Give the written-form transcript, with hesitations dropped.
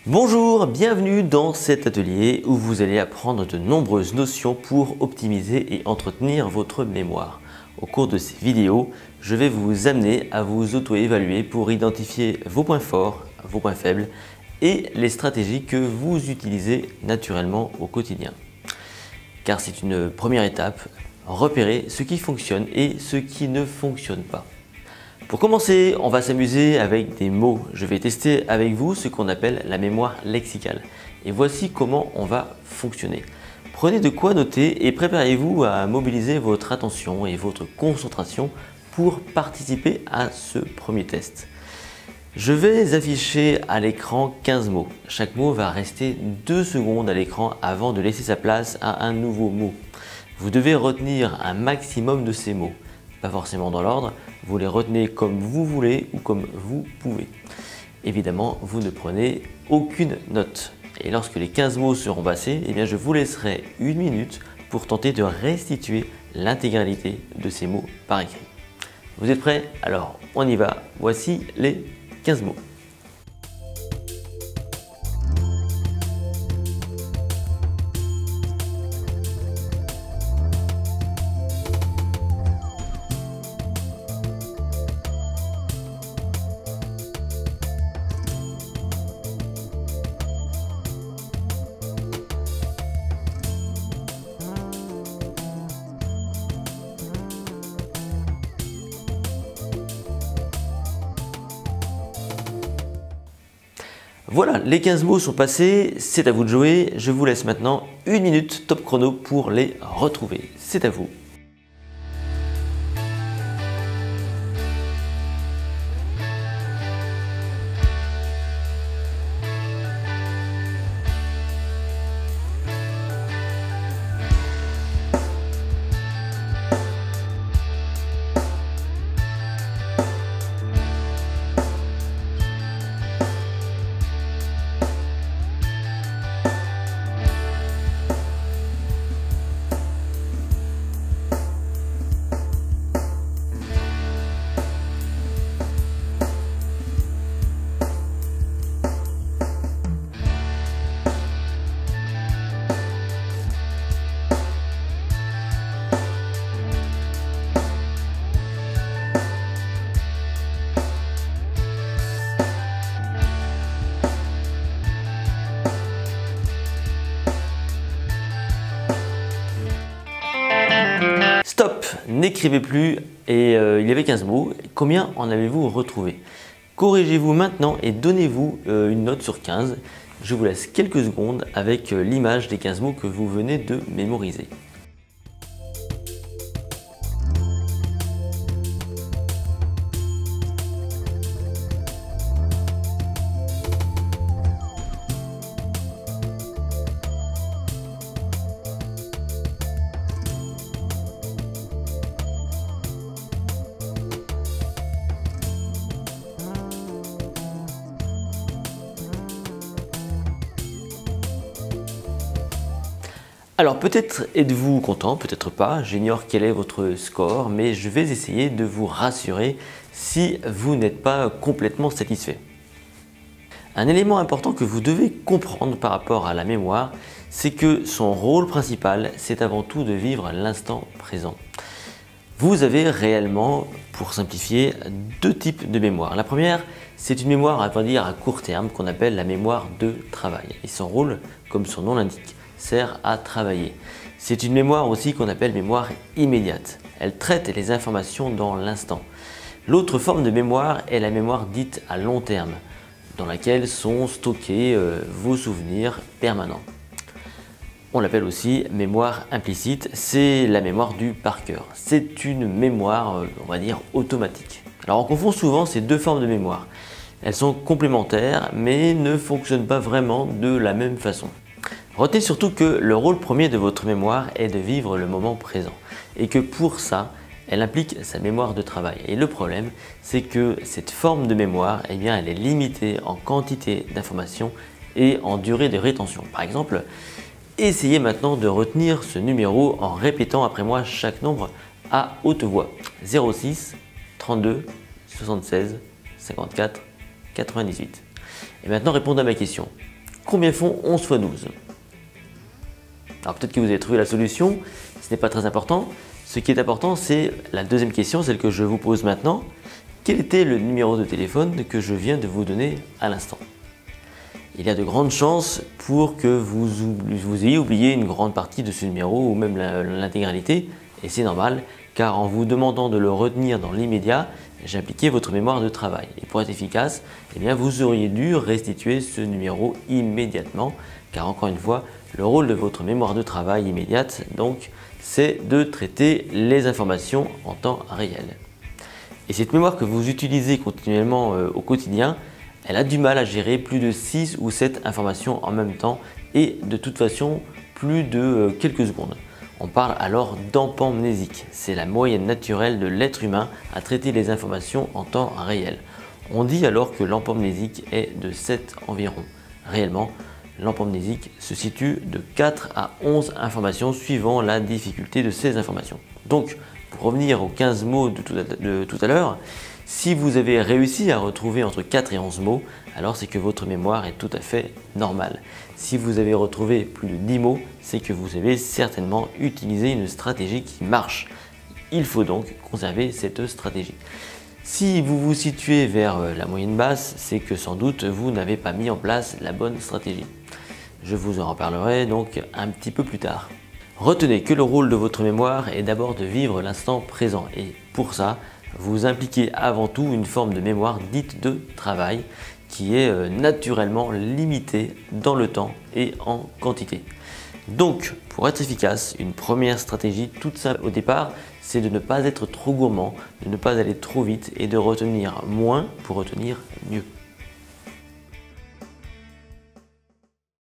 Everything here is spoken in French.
Bonjour, bienvenue dans cet atelier où vous allez apprendre de nombreuses notions pour optimiser et entretenir votre mémoire. Au cours de ces vidéos, je vais vous amener à vous auto-évaluer pour identifier vos points forts, vos points faibles et les stratégies que vous utilisez naturellement au quotidien. Car c'est une première étape, repérer ce qui fonctionne et ce qui ne fonctionne pas. Pour commencer, on va s'amuser avec des mots. Je vais tester avec vous ce qu'on appelle la mémoire lexicale. Et voici comment on va fonctionner. Prenez de quoi noter et préparez-vous à mobiliser votre attention et votre concentration pour participer à ce premier test. Je vais afficher à l'écran 15 mots. Chaque mot va rester 2 secondes à l'écran avant de laisser sa place à un nouveau mot. Vous devez retenir un maximum de ces mots. Pas forcément dans l'ordre, vous les retenez comme vous voulez ou comme vous pouvez. Évidemment, vous ne prenez aucune note. Et lorsque les 15 mots seront passés, je vous laisserai 1 minute pour tenter de restituer l'intégralité de ces mots par écrit. Vous êtes prêts? Alors, on y va. Voici les 15 mots. Voilà, les 15 mots sont passés, c'est à vous de jouer. Je vous laisse maintenant 1 minute top chrono pour les retrouver. C'est à vous. Stop, n'écrivez plus et il y avait 15 mots. Combien en avez-vous retrouvé? Corrigez-vous maintenant et donnez-vous une note sur 15. Je vous laisse quelques secondes avec l'image des 15 mots que vous venez de mémoriser. Alors peut-être êtes-vous content, peut-être pas, j'ignore quel est votre score, mais je vais essayer de vous rassurer si vous n'êtes pas complètement satisfait. Un élément important que vous devez comprendre par rapport à la mémoire, c'est que son rôle principal, c'est avant tout de vivre l'instant présent. Vous avez réellement, pour simplifier, 2 types de mémoire. La première, c'est une mémoire à court terme qu'on appelle la mémoire de travail. Et son rôle, comme son nom l'indique, sert à travailler. C'est une mémoire aussi qu'on appelle mémoire immédiate. Elle traite les informations dans l'instant. L'autre forme de mémoire est la mémoire dite à long terme, dans laquelle sont stockés vos souvenirs permanents. On l'appelle aussi mémoire implicite, c'est la mémoire du par cœur. C'est une mémoire, on va dire, automatique. Alors on confond souvent ces 2 formes de mémoire. Elles sont complémentaires mais ne fonctionnent pas vraiment de la même façon. Retenez surtout que le rôle premier de votre mémoire est de vivre le moment présent et que pour ça, elle implique sa mémoire de travail. Et le problème, c'est que cette forme de mémoire, elle est limitée en quantité d'informations et en durée de rétention. Par exemple, essayez maintenant de retenir ce numéro en répétant après moi chaque nombre à haute voix. 06 32 76 54 98. Et maintenant répondez à ma question. Combien font 11 x 12? Alors peut-être que vous avez trouvé la solution, ce n'est pas très important. Ce qui est important, c'est la deuxième question, celle que je vous pose maintenant. Quel était le numéro de téléphone que je viens de vous donner à l'instant? Il y a de grandes chances pour que vous ayez oublié une grande partie de ce numéro ou même l'intégralité, et c'est normal car en vous demandant de le retenir dans l'immédiat, j'ai appliqué votre mémoire de travail. Et pour être efficace, eh bien, vous auriez dû restituer ce numéro immédiatement car encore une fois, le rôle de votre mémoire de travail immédiate, donc, c'est de traiter les informations en temps réel. Et cette mémoire que vous utilisez continuellement au quotidien, elle a du mal à gérer plus de 6 ou 7 informations en même temps et de toute façon plus de quelques secondes. On parle alors d'empamnésique. C'est la moyenne naturelle de l'être humain à traiter les informations en temps réel. On dit alors que l'empamnésique est de 7 environ. Réellement, l'empamnésique se situe de 4 à 11 informations suivant la difficulté de ces informations. Donc, pour revenir aux 15 mots de tout à l'heure, si vous avez réussi à retrouver entre 4 et 11 mots, alors c'est que votre mémoire est tout à fait normale. Si vous avez retrouvé plus de 10 mots, c'est que vous avez certainement utilisé une stratégie qui marche. Il faut donc conserver cette stratégie. Si vous vous situez vers la moyenne basse, c'est que sans doute vous n'avez pas mis en place la bonne stratégie. Je vous en reparlerai donc un petit peu plus tard. Retenez que le rôle de votre mémoire est d'abord de vivre l'instant présent et pour ça, vous impliquez avant tout une forme de mémoire dite de travail qui est naturellement limitée dans le temps et en quantité. Donc, pour être efficace, une première stratégie toute simple au départ, c'est de ne pas être trop gourmand, de ne pas aller trop vite et de retenir moins pour retenir mieux.